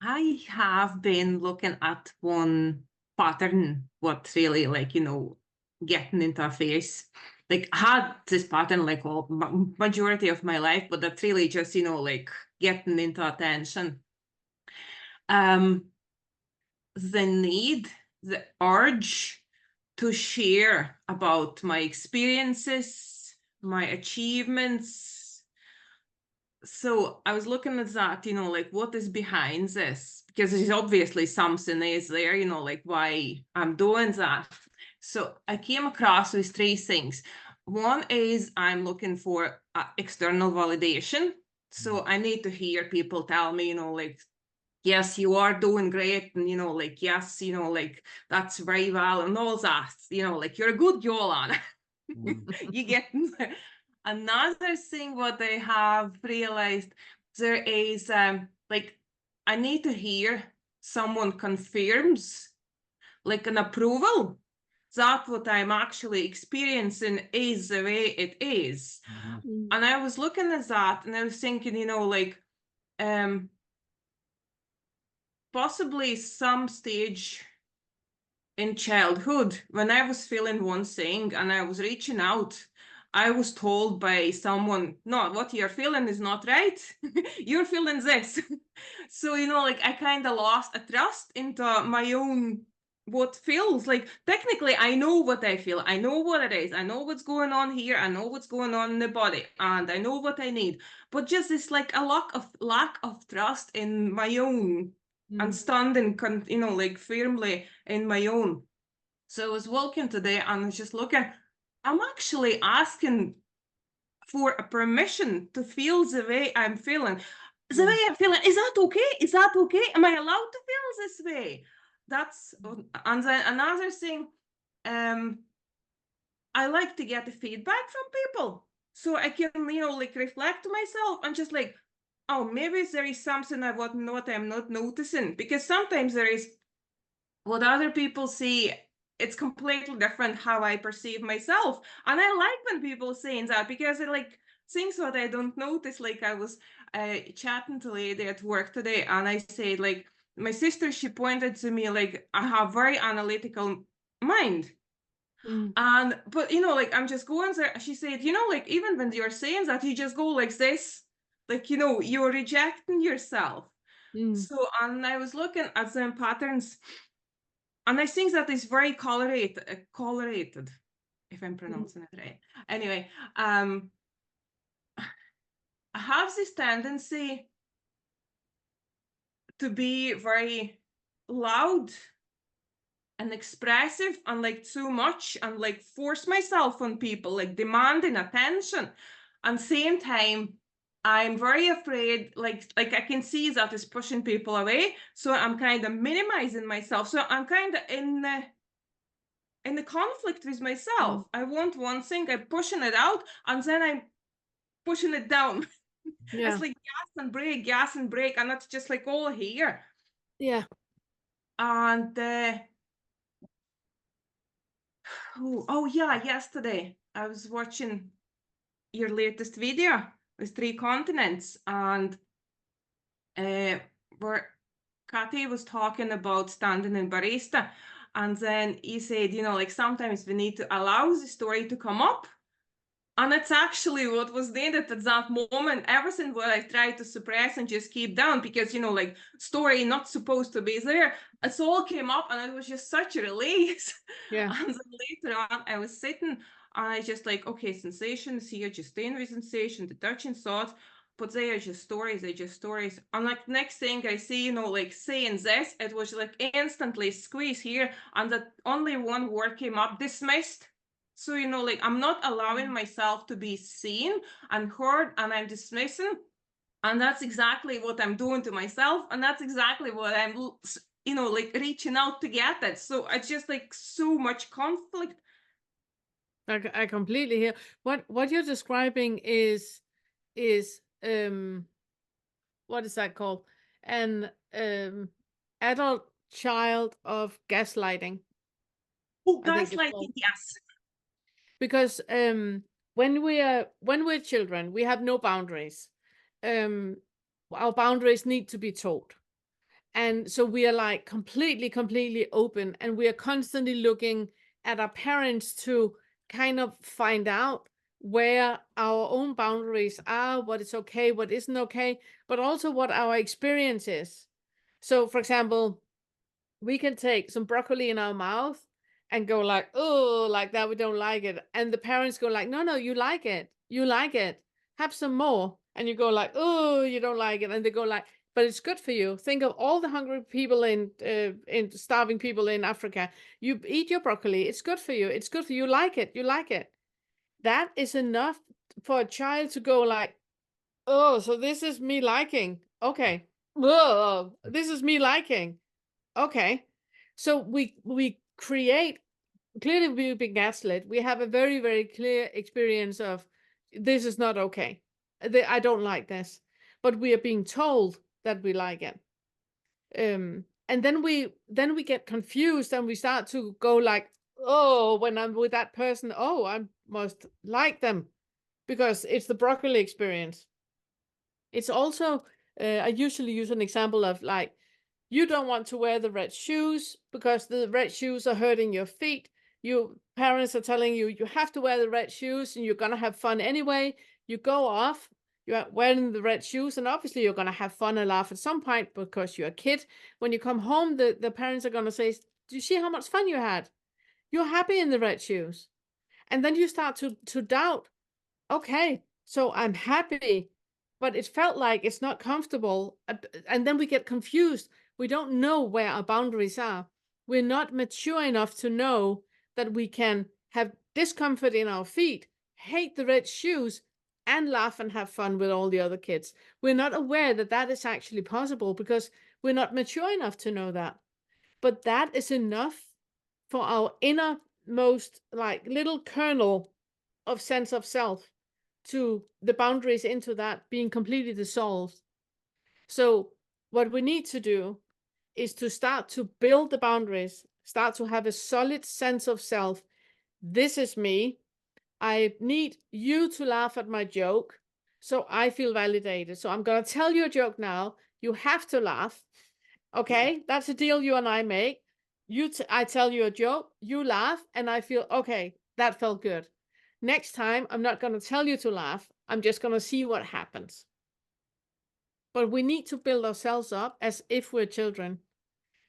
I have been looking at one pattern, what really getting into a face. Like I had this pattern like all majority of my life, but that's really just, like getting into attention. The need, the urge to share about my experiences, my achievements. So I was looking at that, like what is behind this? Because there's obviously something is there, like why I'm doing that. So I came across with three things. One is I'm looking for external validation. So I need to hear people tell me, like, yes, you are doing great. And, like, yes, like that's very well and all that, like you're a good girl, Anna. You get another thing what I have realized there is like I need to hear someone confirms like an approval that what I'm actually experiencing is the way it is. And I was looking at that and I was thinking, like possibly some stage in childhood when I was feeling one thing and I was reaching out, I was told by someone, no, what you're feeling is not right. You're feeling this. So, like I kind of lost a trust into my own what feels like. Technically I know what I feel, I know what it is, I know what's going on here, I know what's going on in the body, and I know what I need, but just it's like a lack of trust in my own and standing like firmly in my own. So I was walking today and I was just looking, I'm actually asking for a permission to feel the way I'm feeling. The way I'm feeling, is that okay? Is that okay? Am I allowed to feel this way? That's and then another thing, I like to get the feedback from people. So I can, like reflect to myself and just like, oh, maybe there is something what I'm not noticing. Because sometimes there is what other people see, it's completely different how I perceive myself. And I like when people saying that because it like things what I don't notice. Like I was chatting to a lady at work today and I said like, my sister, she pointed to me like, I have very analytical mind. And but like I'm just going there. She said, like even when you're saying that, you just go like this, like you're rejecting yourself. So and I was looking at some patterns, and I think that is very colorated, if I'm pronouncing it right. Anyway, I have this tendency to be very loud and expressive and like too much and like force myself on people, like demanding attention. And same time, I'm very afraid, like I can see that is pushing people away. So I'm kind of minimizing myself. So I'm kind of in the conflict with myself. I want one thing, I'm pushing it out, and then I'm pushing it down. It's like gas and brake, and that's just like all here. Yeah. And oh yeah, yesterday I was watching your latest video with 3 continents, and where Kathy was talking about standing in barista, and then he said, like sometimes we need to allow the story to come up. And it's actually what was needed at that moment. Everything what I tried to suppress and just keep down because, like story not supposed to be there. It all came up and it was just such a release. Yeah. And then later on, I was sitting and I just like, okay, sensations here, just staying with sensation, the touching thoughts, but they are just stories, they're just stories. And like next thing I see, like saying this, it was like instantly squeeze here. And that only one word came up, dismissed. So, like I'm not allowing myself to be seen and heard, and I'm dismissing. And that's exactly what I'm doing to myself. And that's exactly what I'm, like reaching out to get at. So it's just like so much conflict. I completely hear what you're describing is what is that called? An adult child of gaslighting. Oh, I think it's called. gaslighting, yes. Because when we're children, we have no boundaries. our boundaries need to be told. And so we are like completely open, and we are constantly looking at our parents to kind of find out where our own boundaries are, what is okay, what isn't okay, but also what our experience is. So, for example, we can take some broccoli in our mouth and go like, oh, like that, we don't like it. And the parents go like, no, you like it. You like it. Have some more. And you go like, oh, you don't like it. And they go like, but it's good for you. Think of all the hungry people in starving people in Africa. You eat your broccoli. It's good for you. It's good for you. You like it. You like it. That is enough for a child to go like, oh, so this is me liking. Okay. Whoa, this is me liking. Okay. So we create, clearly we've been gaslit. We have a very clear experience of this is not okay. I don't like this. But we are being told that we like it. And then we get confused and we start to go like, oh, when I'm with that person, oh, I must like them because it's the broccoli experience. It's also, I usually use an example of like, you don't want to wear the red shoes because the red shoes are hurting your feet. Your parents are telling you you have to wear the red shoes and you're going to have fun anyway. You go off, you're wearing the red shoes, and obviously you're going to have fun and laugh at some point because you're a kid. When you come home, the parents are going to say, do you see how much fun you had? You're happy in the red shoes. And then you start to doubt, okay, so I'm happy, but it felt like it's not comfortable. And then we get confused. We don't know where our boundaries are. We're not mature enough to know that we can have discomfort in our feet, hate the red shoes, and laugh and have fun with all the other kids. We're not aware that that is actually possible because we're not mature enough to know that. But that is enough for our innermost, like little kernel of sense of self, to the boundaries into that being completely dissolved. So what we need to do is to start to build the boundaries, start to have a solid sense of self. This is me. I need you to laugh at my joke so I feel validated. So I'm going to tell you a joke now. You have to laugh. Okay, that's a deal you and I make. I tell you a joke, you laugh, and I feel, okay, that felt good. Next time, I'm not going to tell you to laugh. I'm just going to see what happens. But we need to build ourselves up as if we're children.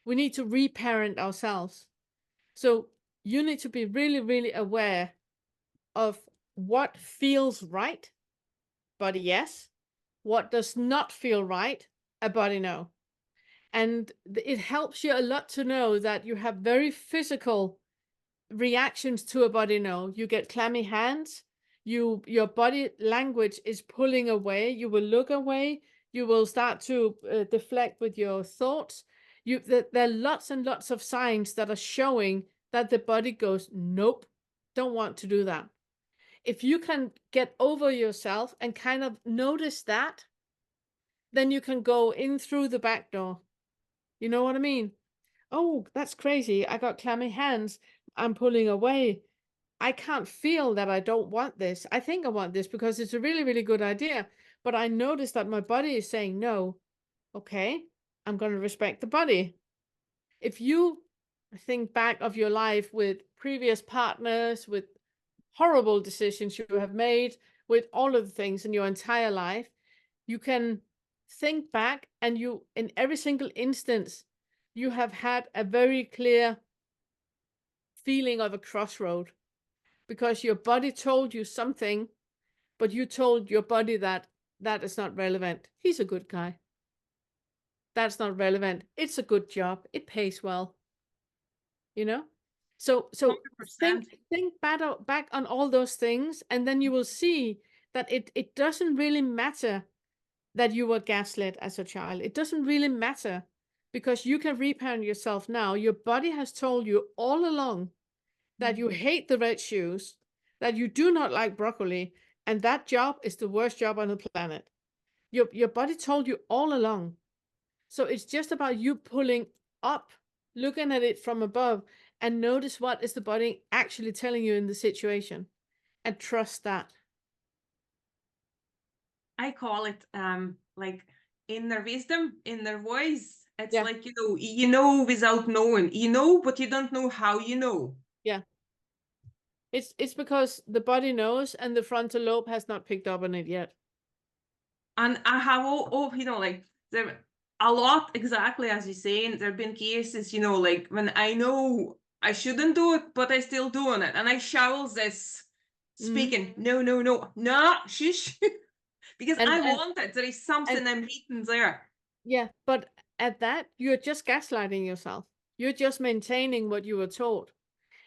We need to reparent ourselves. So you need to be really aware of what feels right, body yes, what does not feel right, a body no. And it helps you a lot to know that you have very physical reactions to a body no. You get clammy hands, your body language is pulling away, you will look away, you will start to deflect with your thoughts. There are lots and lots of signs that are showing that the body goes, nope, don't want to do that. If you can get over yourself and kind of notice that, then you can go in through the back door. You know what I mean? Oh, that's crazy. I got clammy hands. I'm pulling away. I can't feel that I don't want this. I think I want this because it's a really good idea. But I notice that my body is saying no. Okay, I'm going to respect the body. If you think back of your life with previous partners, with horrible decisions you have made, with all of the things in your entire life, you can think back and you, in every single instance, you have had a very clear feeling of a crossroad because your body told you something, but you told your body that that is not relevant. He's a good guy. That's not relevant. It's a good job. It pays well. You know? So 100%. think back on all those things, and then you will see that it doesn't really matter that you were gaslit as a child. It doesn't really matter because you can reparent yourself now. Your body has told you all along that you hate the red shoes, that you do not like broccoli, and that job is the worst job on the planet. Your body told you all along. So it's just about you pulling up, looking at it from above, and notice what is the body actually telling you in the situation, and trust that. I call it like inner wisdom, inner voice. It's Yeah. like, you know without knowing. You know, but you don't know how you know. Yeah. It's because the body knows and the frontal lobe has not picked up on it yet. And I have like there a lot, exactly as you're saying. There have been cases, like when I know I shouldn't do it, but I still doing it, and I shout this speaking, no, no, no, no, shush, because And I want it. There is something and I'm reading there. yeah, but at that you're just gaslighting yourself. You're just maintaining what you were taught.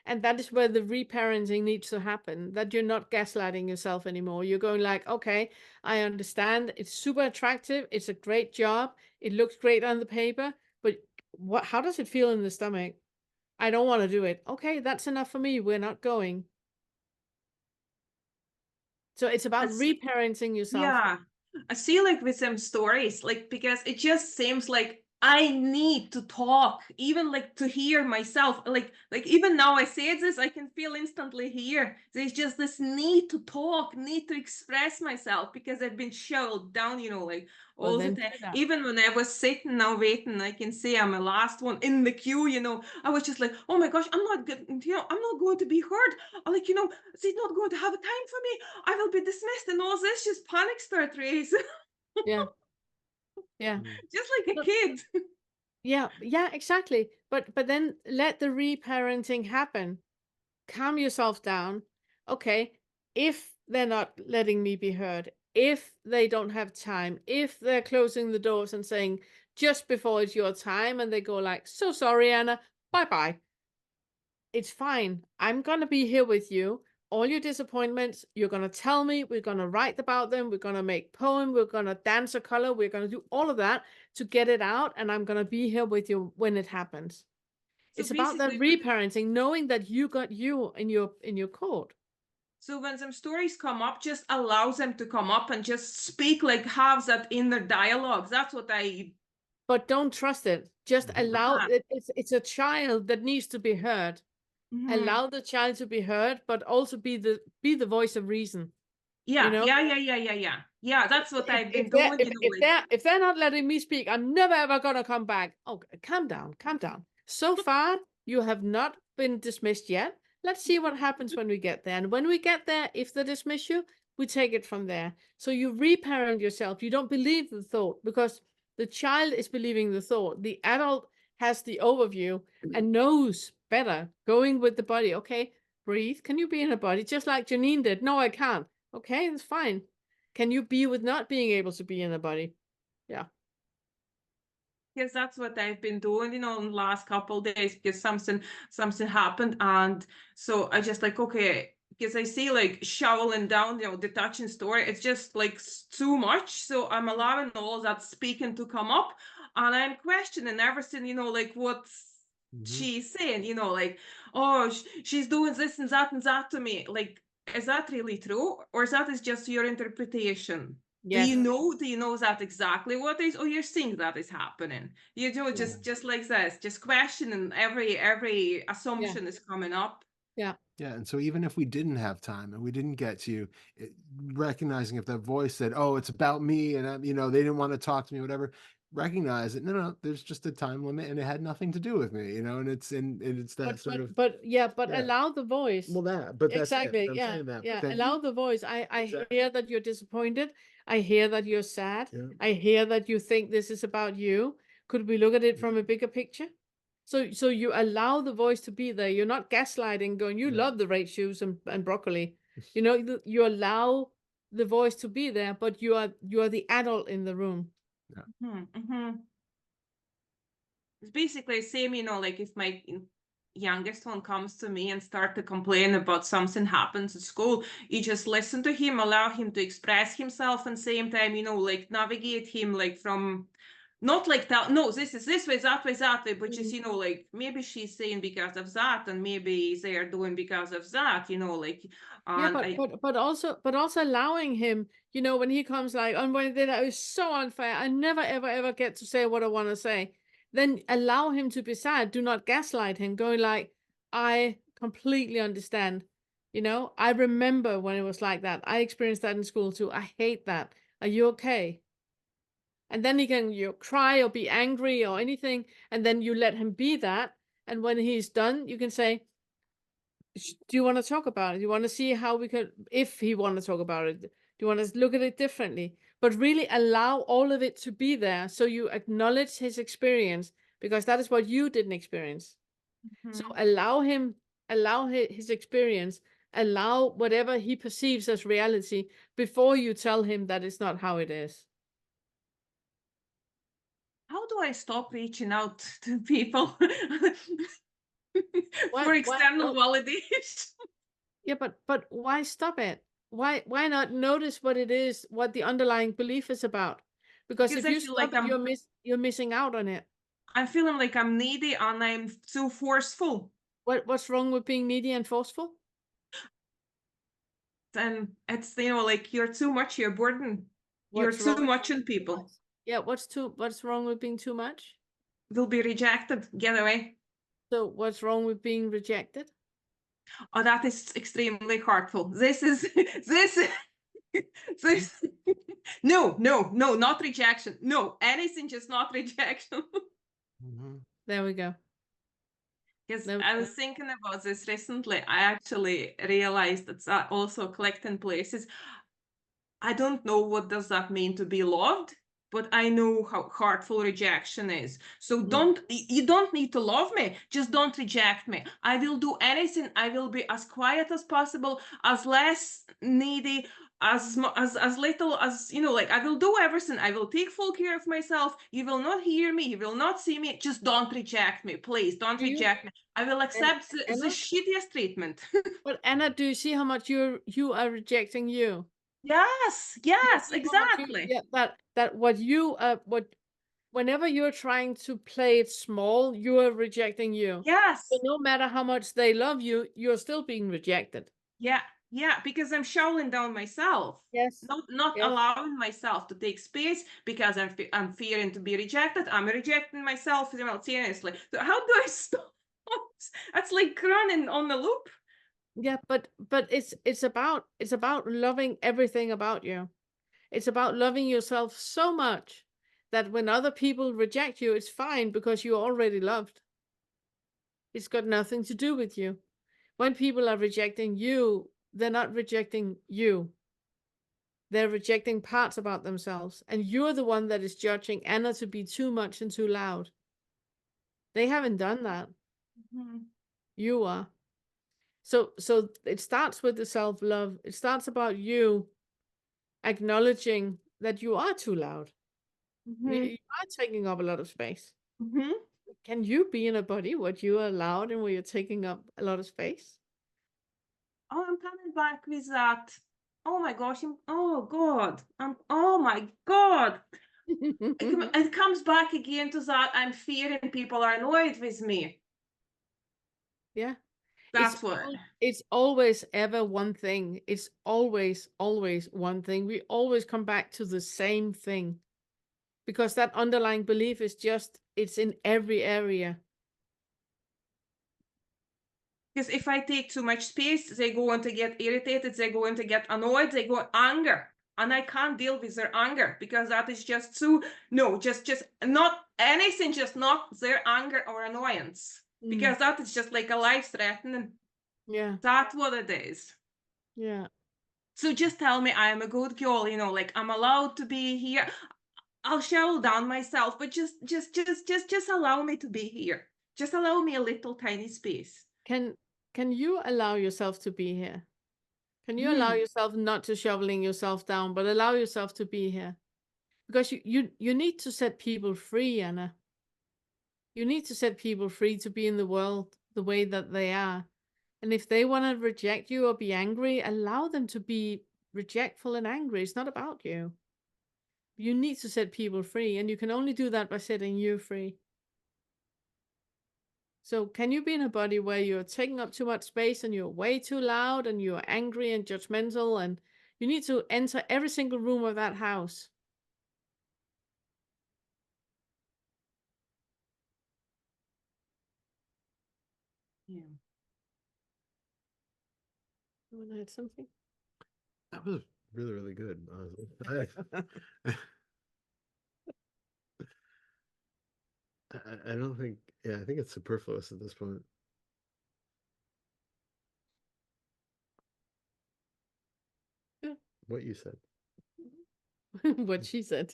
And that is where the reparenting needs to happen, that you're not gaslighting yourself anymore. You're going like, okay, I understand. It's super attractive. It's a great job. It looks great on the paper, but how does it feel in the stomach? I don't want to do it. Okay, that's enough for me. We're not going. So it's about It's reparenting yourself. Yeah, I see like with some stories, like because it just seems like I need to talk, even like to hear myself. Like even now I say this, I can feel instantly here. There's just this need to talk, need to express myself because I've been shoveled down, like Well, all the then time. say that. Even when I was sitting now waiting, I can say I'm the last one in the queue, I was just like, oh my gosh, I'm not good, I'm not going to be heard. Like, she's not going to have a time for me. I will be dismissed and all this, just panic start race. Yeah. Yeah. Just like a But kid. yeah, yeah, exactly. But then let the reparenting happen. Calm yourself down. Okay, if they're not letting me be heard, if they don't have time, if they're closing the doors and saying just before it's your time, and they go like, so sorry, Anna, bye bye. It's fine. I'm gonna be here with you. All your disappointments, you're gonna tell me. We're gonna write about them. We're gonna make poem. We're gonna dance a color. We're gonna do all of that to get it out, and I'm gonna be here with you when it happens. So It's about that basically, reparenting, knowing that you got you in your court. so when some stories come up, just allow them to come up and just speak, like have that inner dialogue. That's what I. But don't trust it. Just allow Uh-huh. it. It's a child that needs to be heard. Mm-hmm. Allow the child to be heard, but also be the voice of reason. You Yeah, know, yeah, yeah, yeah, yeah, yeah. Yeah, that's what I've been if they're doing, like. if they're not letting me speak, I'm never ever gonna come back. Oh, calm down, calm down. So far, you have not been dismissed yet. Let's see what happens when we get there. And when we get there, if they dismiss you, we take it from there. So you reparent yourself. You don't believe the thought because the child is believing the thought. The adult has the overview and knows better, going with the body. Okay, breathe. Can you be in a body? Just like Janine did. No, I can't. Okay, that's fine. Can you be with not being able to be in a body? Yeah. Because that's what I've been doing, in the last couple days, because something happened, and so I just like, okay, because I see like shoveling down, detaching story, it's just like too much. So I'm allowing all that speaking to come up, and I'm questioning everything, like what she's saying, like, oh, she's doing this and that to me. Like, is that really true, or is that is just your interpretation? Do you Yes. know? Do you know that exactly what is, or you're seeing that is happening? You do Yeah. just like this, just questioning every Yeah. assumption is coming up. Yeah. Yeah, and so even if we didn't have time and we didn't get to you, recognizing if that voice said, "Oh, it's about me," and they didn't want to talk to me, whatever, recognize it. No, no, there's just a time limit, and it had nothing to do with me, and it's that sort of But yeah, but yeah. allow the voice. Well, but that's it. Exactly. I'm Yeah. saying that. Yeah. But then, Allow the voice. I exactly. hear that you're disappointed. I hear that you're sad. Yeah. I hear that you think this is about you. Could we look at it from a bigger picture? So you allow the voice to be there. You're not gaslighting, going, you Yeah. love the red shoes and broccoli. You allow the voice to be there, but you are the adult in the room. It's basically the same, like if my youngest one comes to me and start to complain about something happens at school, you just listen to him, allow him to express himself, and same time, like navigate him, like from not like that, no, this is this way, that way, but just, like maybe she's saying because of that, and maybe they are doing because of that, like, Yeah, and but also allowing him, when he comes like, oh, when that is so unfair. I never ever get to say what I want to say. Then allow him to be sad. Do not gaslight him, going like, I completely understand. I remember when it was like that. I experienced that in school too. I hate that. Are you okay? And then he can cry or be angry or anything, and then you let him be that. And when he's done, you can say, do you want to talk about it? Do you want to see how we could, if he want to talk about it, do you want to look at it differently? But really allow all of it to be there, so you acknowledge his experience, because that is what you didn't experience. So allow him, allow his experience, allow whatever he perceives as reality before you tell him that it's not how it is. How do I stop reaching out to people Why- for why external not? validation? Yeah, but why stop it? Why not notice what it is, what the underlying belief is about? Because Because if I you feel stop like it, you're missing out on it. I'm feeling like I'm needy and I'm too forceful. What's wrong with being needy and forceful? And it's, like you're too much, you're burden. You're What's wrong too with much on being too people. much? Yeah, what's wrong with being too much? Will be rejected. Get away. So what's wrong with being rejected? Oh, that is extremely hurtful. This is this no, not rejection. No, anything, just not rejection. There we go. Because There we I go. was thinking about this recently. I actually realized it's also collecting places. I don't know what does that mean to be loved, but I know how hurtful rejection is. So you don't need to love me, just don't reject me. I will do anything. I will be as quiet as possible, as less needy, as little as, like I will do everything. I will take full care of myself. You will not hear me, you will not see me. Just don't reject me, please. Don't reject me. I will accept the Anna? shittiest treatment. But Anna, do you see how much you are rejecting you? Yes, Do you yes, see how much exactly. that what you whenever you're trying to play it small, you are rejecting you. Yes. So no matter how much they love you, you're still being rejected. Yeah, because I'm shutting down myself. Yes. Not Yes. allowing myself to take space because I'm fearing to be rejected. I'm rejecting myself simultaneously. So how do I stop? That's like running on the loop. Yeah, but it's about loving everything about you. It's about loving yourself so much that when other people reject you, it's fine because you're already loved. It's got nothing to do with you. When people are rejecting you, they're not rejecting you. They're rejecting parts about themselves. And you're the one that is judging Anna to be too much and too loud. They haven't done that. You are. So it starts with the self-love. It starts about you acknowledging that you are too loud. You are taking up a lot of space. Can you be in a body where you are loud and where you're taking up a lot of space? Oh, I'm coming back with that. Oh my gosh. Oh God. Oh my God. It comes back again to that. I'm fearing people are annoyed with me. Yeah. That's what. It's always ever one thing. It's always one thing. We always come back to the same thing because that underlying belief is it's in every area. Because if I take too much space, they're going to get irritated, they're going to get annoyed, they go anger. And I can't deal with their anger because that is just just not anything, just not their anger or annoyance. Because that is just like a life-threatening. Yeah. That's what it is. Yeah. So just tell me I am a good girl, like I'm allowed to be here. I'll shovel down myself, but just allow me to be here. Just allow me a little tiny space. Can you allow yourself to be here? Can you allow yourself not to shoveling yourself down, but allow yourself to be here? Because you need to set people free, Anna. You need to set people free to be in the world the way that they are. And if they want to reject you or be angry, allow them to be rejectful and angry. It's not about you. You need to set people free, and you can only do that by setting you free. So can you be in a body where you're taking up too much space and you're way too loud and you're angry and judgmental, and you need to enter every single room of that house? Yeah. You want to add something? That was really, really good. I don't think, yeah, I think it's superfluous at this point. Yeah. What you said. What she said.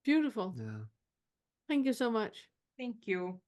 Beautiful. Yeah. Thank you so much. Thank you.